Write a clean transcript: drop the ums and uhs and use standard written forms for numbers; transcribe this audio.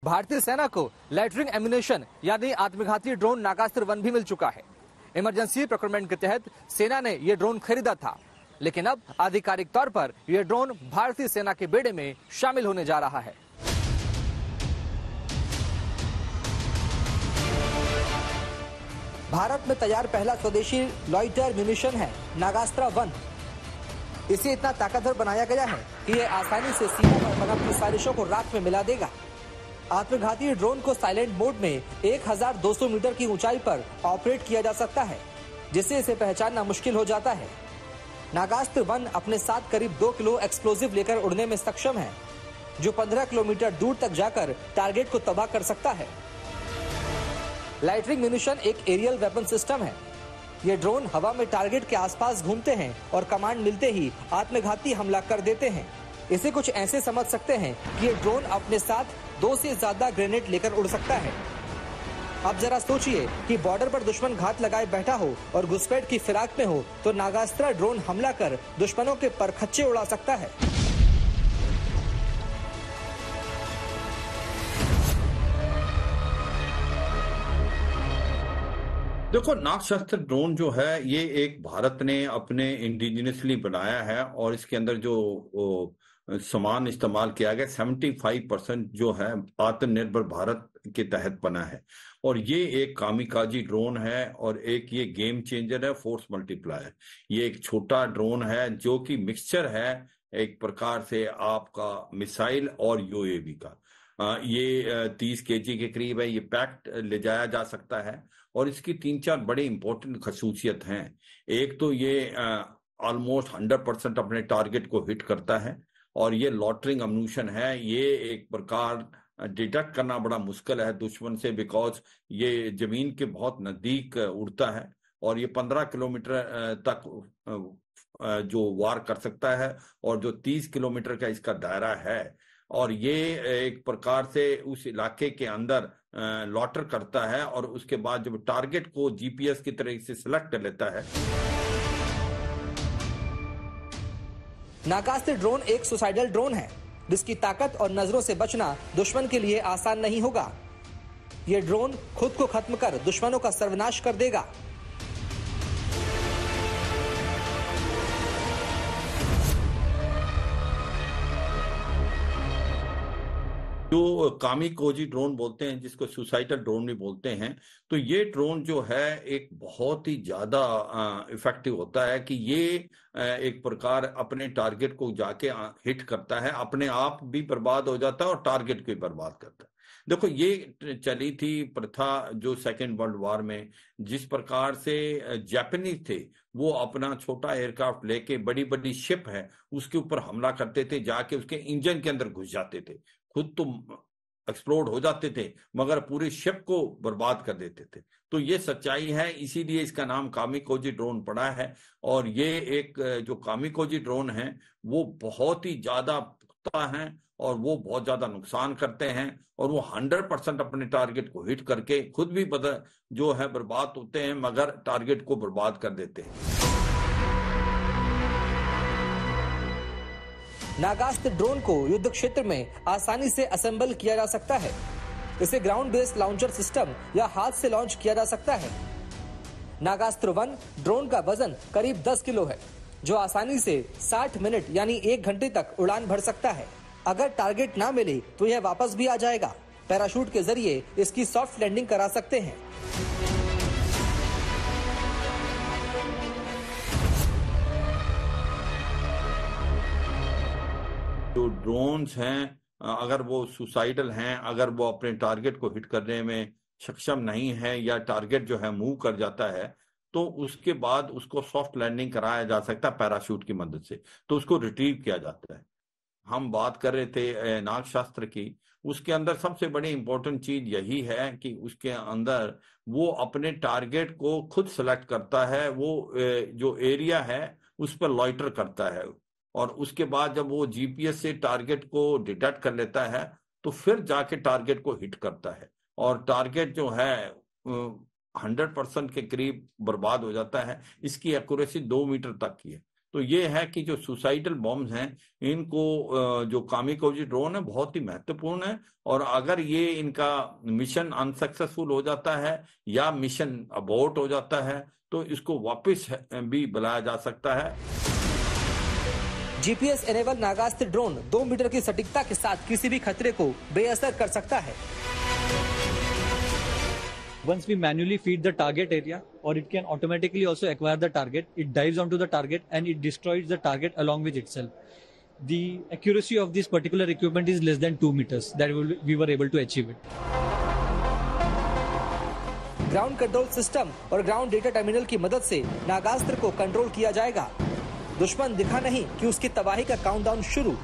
भारतीय सेना को लैटरिंग एम्यूनेशन यानी आत्मघाती ड्रोन नागास्त्र 1 भी मिल चुका है। इमरजेंसी प्रोक्योरमेंट के तहत सेना ने यह ड्रोन खरीदा था, लेकिन अब आधिकारिक तौर पर यह ड्रोन भारतीय सेना के बेड़े में शामिल होने जा रहा है। भारत में तैयार पहला स्वदेशी लॉइटर म्यूनिशन है नागास्त्र 1। इसे इतना ताकतवर बनाया गया है कि यह आसानी से सीमा पर पनपती साजिशों को राख में मिला देगा। आत्मघाती ड्रोन को साइलेंट मोड में 1200 मीटर की ऊंचाई पर ऑपरेट किया जा सकता है, जिससे इसे पहचानना मुश्किल हो जाता है। नागास्त्र 1 अपने साथ करीब 2 किलो एक्सप्लोजिव लेकर उड़ने में सक्षम है, जो 15 किलोमीटर दूर तक जाकर टारगेट को तबाह कर सकता है। लाइटरिंग म्यूनिशन एक एरियल वेपन सिस्टम है। ये ड्रोन हवा में टारगेट के आसपास घूमते हैं और कमांड मिलते ही आत्मघाती हमला कर देते हैं। इसे कुछ ऐसे समझ सकते हैं कि ये ड्रोन अपने साथ 2 से ज्यादा ग्रेनेड लेकर उड़ सकता है। अब जरा सोचिए कि बॉर्डर पर दुश्मन घात लगाए बैठा हो और घुसपैठ की फिराक में हो, तो नागास्त्र ड्रोन हमला कर दुश्मनों के परखच्चे उड़ा सकता है। देखो, नागशस्त्र ड्रोन जो है ये एक भारत ने अपने इंडिजिनियसली बनाया है और इसके अंदर जो सामान इस्तेमाल किया गया 75% जो है आत्मनिर्भर भारत के तहत बना है। और ये एक कामिकाजी ड्रोन है और एक ये गेम चेंजर है, फोर्स मल्टीप्लायर। ये एक छोटा ड्रोन है जो कि मिक्सचर है एक प्रकार से आपका मिसाइल और यूएवी का। ये 30 केजी के करीब है। ये पैक्ड ले जाया जा सकता है और इसकी 3-4 बड़े इंपॉर्टेंट खसूसियत हैं। एक तो ये ऑलमोस्ट 100% अपने टारगेट को हिट करता है और ये लॉटरिंग अम्यूनिशन है। ये एक प्रकार डिटेक्ट करना बड़ा मुश्किल है दुश्मन से, बिकॉज ये जमीन के बहुत नजदीक उड़ता है और ये 15 किलोमीटर तक जो वार कर सकता है और जो 30 किलोमीटर का इसका दायरा है। और ये एक प्रकार से उस इलाके के अंदर लॉटर करता है और उसके बाद जब टारगेट को जीपीएस की तरह से सिलेक्ट कर लेता है। नागास्त्र ड्रोन एक सुसाइडल ड्रोन है, जिसकी ताकत और नजरों से बचना दुश्मन के लिए आसान नहीं होगा। ये ड्रोन खुद को खत्म कर दुश्मनों का सर्वनाश कर देगा। जो कामिकोजी ड्रोन बोलते हैं, जिसको सुसाइडल ड्रोन भी बोलते हैं, तो ये ड्रोन जो है एक बहुत ही ज्यादा इफेक्टिव होता है कि ये एक प्रकार अपने टारगेट को जाके हिट करता है, अपने आप भी बर्बाद हो जाता है और टारगेट को भी बर्बाद करता है। देखो, ये चली थी प्रथा जो सेकेंड वर्ल्ड वॉर में, जिस प्रकार से जापानीज थे वो अपना छोटा एयरक्राफ्ट लेके बड़ी बड़ी शिप है उसके ऊपर हमला करते थे, जाके उसके इंजन के अंदर घुस जाते थे, खुद तो एक्सप्लोड हो जाते थे मगर पूरे शिप को बर्बाद कर देते थे। तो ये सच्चाई है, इसीलिए इसका नाम कामिकोजी ड्रोन पड़ा है। और ये एक जो कामिकोजी ड्रोन है वो बहुत ही ज्यादा पुख्ता है और वो बहुत ज्यादा नुकसान करते हैं और वो 100% अपने टारगेट को हिट करके खुद भी जो है बर्बाद होते हैं मगर टारगेट को बर्बाद कर देते हैं। नागास्त्र ड्रोन को युद्ध क्षेत्र में आसानी से असेंबल किया जा सकता है। इसे ग्राउंड बेस्ड लॉन्चर सिस्टम या हाथ से लॉन्च किया जा सकता है। नागास्त्र 1 ड्रोन का वजन करीब 10 किलो है, जो आसानी से 60 मिनट यानी 1 घंटे तक उड़ान भर सकता है। अगर टारगेट ना मिले तो यह वापस भी आ जाएगा। पैराशूट के जरिए इसकी सॉफ्ट लैंडिंग करा सकते हैं। जो ड्रोन्स हैं अगर वो सुसाइडल हैं, अगर वो अपने टारगेट को हिट करने में सक्षम नहीं है या टारगेट जो है मूव कर जाता है, तो उसके बाद उसको सॉफ्ट लैंडिंग कराया जा सकता है पैराशूट की मदद से, तो उसको रिट्रीव किया जाता है। हम बात कर रहे थे नागशस्त्र की, उसके अंदर सबसे बड़ी इंपॉर्टेंट चीज यही है कि उसके अंदर वो अपने टारगेट को खुद सेलेक्ट करता है, वो जो एरिया है उस पर लॉइटर करता है और उसके बाद जब वो जीपीएस से टारगेट को डिटेक्ट कर लेता है तो फिर जाके टारगेट को हिट करता है और टारगेट जो है 100% के करीब बर्बाद हो जाता है। इसकी एक्यूरेसी 2 मीटर तक की है। तो ये है कि जो सुसाइडल बॉम्ब्स हैं इनको जो कामिकाज़े ड्रोन है बहुत ही महत्वपूर्ण है, और अगर ये इनका मिशन अनसक्सेसफुल हो जाता है या मिशन अबॉर्ट हो जाता है तो इसको वापस भी बुलाया जा सकता है। GPS enable Nagastra drone 2 metre की सटीकता के साथ किसी भी खतरे को बेअसर कर सकता है। Once we manually feed the target area, or it can automatically also acquire the target, it dives onto the target and it destroys the target along with itself. The accuracy of this particular equipment is less than 2 meters that we were able to achieve it. Ground control system और ground data terminal की मदद से नागास्त्र को control किया जाएगा। दुश्मन दिखा नहीं कि उसकी तबाही का काउंटडाउन शुरू।